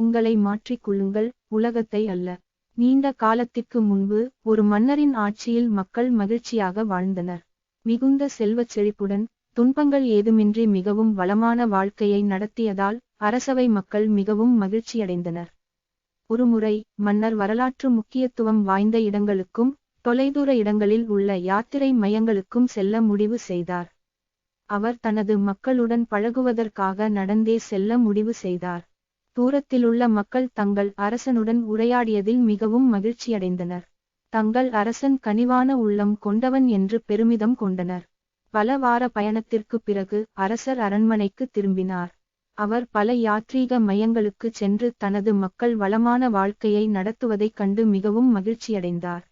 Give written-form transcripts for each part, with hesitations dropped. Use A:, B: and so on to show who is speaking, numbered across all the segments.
A: உங்களை மாற்றிக் கொள்ளுங்கள், உலகத்தை அல்ல. நீண்ட காலத்திற்கு முன்பு ஒரு மன்னரின் ஆட்சியில் மக்கள் மகிழ்ச்சியாக வாழ்ந்தனர். மிகுந்த செல்வச் செழிப்புடன் துன்பங்கள் ஏதுமின்றி மிகவும் வளமான வாழ்க்கையை நடத்தியதால் அரசவை மக்கள் மிகவும் மகிழ்ச்சியடைந்தனர். ஒருமுறை மன்னர் வரலாற்று முக்கியத்துவம் வாய்ந்த இடங்களுக்கும் தொலைதூர இடங்களில் உள்ள யாத்திரை மையங்களுக்கும் செல்ல முடிவு செய்தார். அவர் தனது மக்களுடன் பழகுவதற்காக நடந்தே செல்ல முடிவு செய்தார். தூரத்திலுள்ள மக்கள் தங்கள் அரசனுடன் உரையாடியதில் மிகவும் மகிழ்ச்சியடைந்தனர். தங்கள் அரசன் கனிவான உள்ளம் கொண்டவன் என்று பெருமிதம் கொண்டனர். பல வார பயணத்திற்குப் பிறகு அரசர் அரண்மனைக்கு திரும்பினார். அவர் பல யாத்ரீக மையங்களுக்கு சென்று தனது மக்கள் வளமான வாழ்க்கையை நடத்துவதைக் கண்டு மிகவும் மகிழ்ச்சியடைந்தார்.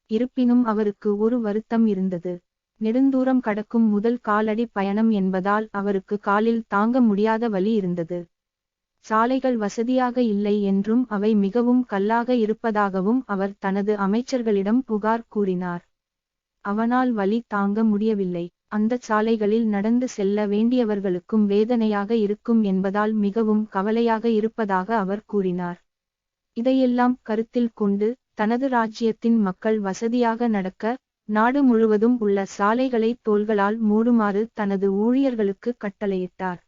A: இருப்பினும் அவருக்கு ஒரு வருத்தம் இருந்தது. நெடுந்தூரம் கடக்கும் முதல் காலடி பயணம் என்பதால் அவருக்கு காலில் தாங்க முடியாத வலி இருந்தது. சாலைகள் வசதியாக இல்லை என்றும் அவை மிகவும் கல்லாக இருப்பதாகவும் அவர் தனது அமைச்சர்களிடம் புகார் கூறினார். அவனால் வலி தாங்க முடியவில்லை. அந்தச் சாலைகளில் நடந்து செல்ல வேண்டியவர்களுக்கும் வேதனையாக இருக்கும் என்பதால் மிகவும் கவலையாக இருப்பதாக அவர் கூறினார். இதையெல்லாம் கருத்தில் கொண்டு தனது ராஜ்யத்தின் மக்கள் வசதியாக நடக்க நாடு முழுவதும் உள்ள சாலைகளை தோள்களால் மூடுமாறு தனது ஊழியர்களுக்கு கட்டளையிட்டார்.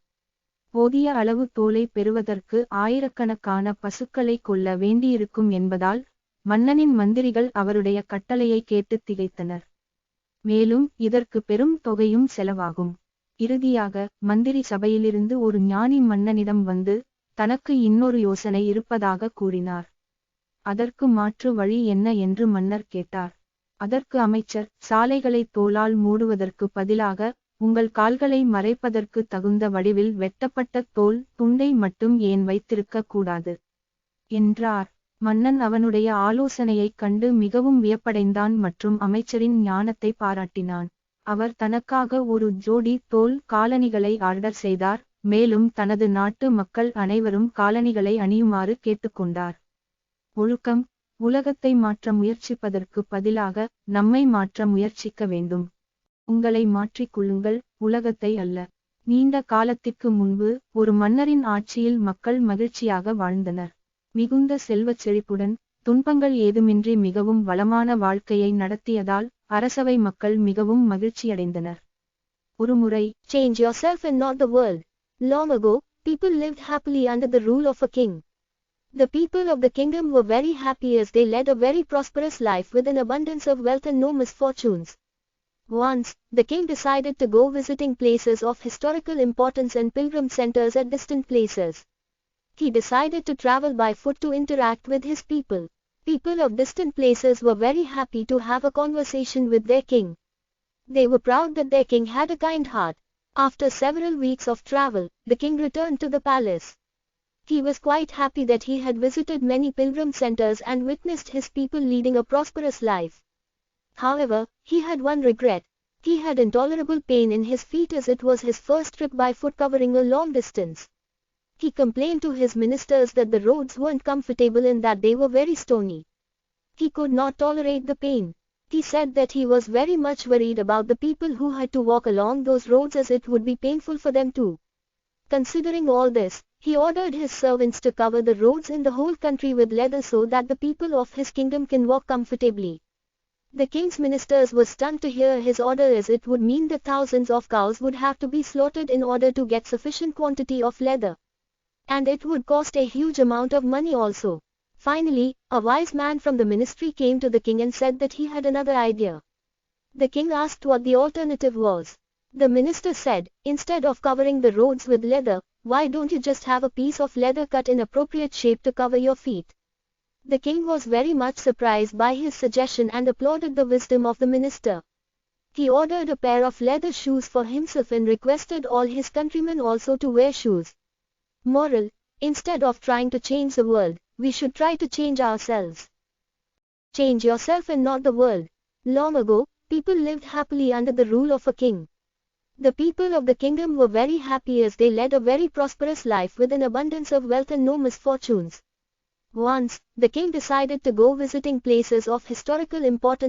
A: போதிய அளவு தோலை பெறுவதற்கு ஆயிரக்கணக்கான பசுக்களை கொல்ல வேண்டியிருக்கும் என்பதால் மன்னனின் மந்திரிகள் அவருடைய கட்டளையை கேட்டு திகைத்தனர். மேலும் இதற்கு பெரும் தொகையும் செலவாகும். இறுதியாக மந்திரி சபையிலிருந்து ஒரு ஞானி மன்னனிடம் வந்து தனக்கு இன்னொரு யோசனை இருப்பதாக கூறினார். அதற்கு மாற்று வழி என்ன என்று மன்னர் கேட்டார். அதற்கு அமைச்சர், சாலைகளை தோலால் மூடுவதற்கு பதிலாக உங்கள் கால்களை மறைப்பதற்கு தகுந்த வடிவில் வெட்டப்பட்ட தோல் துண்டை மட்டும் ஏன் வைத்திருக்க கூடாது என்றார். மன்னன் அவனுடைய ஆலோசனையைக் கண்டு மிகவும் வியப்படைந்தான் மற்றும் அமைச்சரின் ஞானத்தை பாராட்டினான். அவர் தனக்காக ஒரு ஜோடி தோல் காலணிகளை ஆர்டர் செய்தார். மேலும் தனது நாட்டு மக்கள் அனைவரும் காலணிகளை அணியுமாறு கேட்டுக்கொண்டார். ஒழுக்கம், உலகத்தை மாற்ற முயற்சிப்பதற்கு பதிலாக நம்மை மாற்ற முயற்சிக்க வேண்டும். உங்களை மாற்றிக் கொள்ளுங்கள், உலகத்தை அல்ல. நீண்ட காலத்திற்கு முன்பு ஒரு மன்னரின் ஆட்சியில் மக்கள் மகிழ்ச்சியாக வாழ்ந்தனர். மிகுந்த செல்வச் செழிப்புடன் துன்பங்கள் ஏதுமின்றி மிகவும் வளமான வாழ்க்கையை நடத்தியதால் அரசவை மக்கள் மிகவும் மகிழ்ச்சியடைந்தனர். ஒருமுறை
B: Change yourself and not the world. Long ago, people lived happily under the rule of a king. The people of the kingdom were very happy as they led a very prosperous life with an abundance of wealth and no misfortunes. Once, the king decided to go visiting places of historical importance and pilgrim centers at distant places. He decided to travel by foot to interact with his people. People of distant places were very happy to have a conversation with their king. They were proud that their king had a kind heart. After several weeks of travel, the king returned to the palace. He was quite happy that he had visited many pilgrim centers and witnessed his people leading a prosperous life. However, he had one regret. He had intolerable pain in his feet as it was his first trip by foot covering a long distance. He complained to his ministers that the roads weren't comfortable and that they were very stony. He could not tolerate the pain. He said that he was very much worried about the people who had to walk along those roads as it would be painful for them too. Considering all this, he ordered his servants to cover the roads in the whole country with leather so that the people of his kingdom can walk comfortably. The king's ministers were stunned to hear his order as it would mean that thousands of cows would have to be slaughtered in order to get sufficient quantity of leather. And it would cost a huge amount of money also. Finally, a wise man from the ministry came to the king and said that he had another idea. The king asked what the alternative was. The minister said, instead of covering the roads with leather, why don't you just have a piece of leather cut in appropriate shape to cover your feet? The king was very much surprised by his suggestion and applauded the wisdom of the minister. He ordered a pair of leather shoes for himself and requested all his countrymen also to wear shoes. Moral: instead of trying to change the world, we should try to change ourselves. Change yourself and not the world. Long ago, people lived happily under the rule of a king. The people of the kingdom were very happy as they led a very prosperous life with an abundance of wealth and no misfortunes. Once, the king decided to go visiting places of historical importance